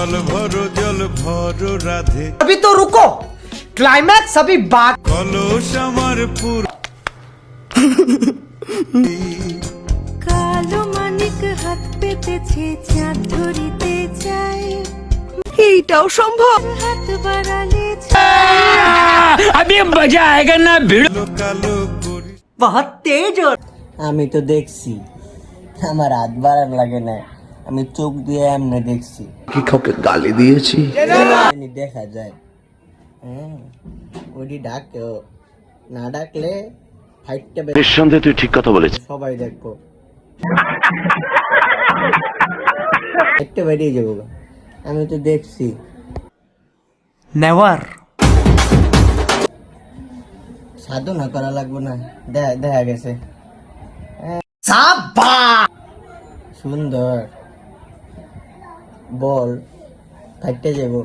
জল ভরো রাধে। अभी तो रुको, क्लाइमैक्स अभी बात। কলস আমার পুর কালো মানিক হাত পেতেছে চাঁদ ধরিতে চায়, এইটাও সম্ভব? হাত বাড়ালে अभी मजा आएगा ना भिड़। কালো করি बहुत तेज और আমি তো দেখছি, আমার হাত বাড়ার লাগে না, আমি চোখ দিয়ে এমনি দেখছি। কি কাউকে গালি দিয়েছি? জানি দেখা যায়। ওটি ডাকেও না, ডাকলে ফাইটটা নিঃসন্দেহে তুই ঠিক কথা বলেছিস। সবাই দেখবো, ফাইটটা বেরিয়ে যাবো। আমি তো দেখছি। नेवर। সাধনা করা লাগবে না, দেখা গেছে। সুন্দর বল, ফাইটটা যাবো।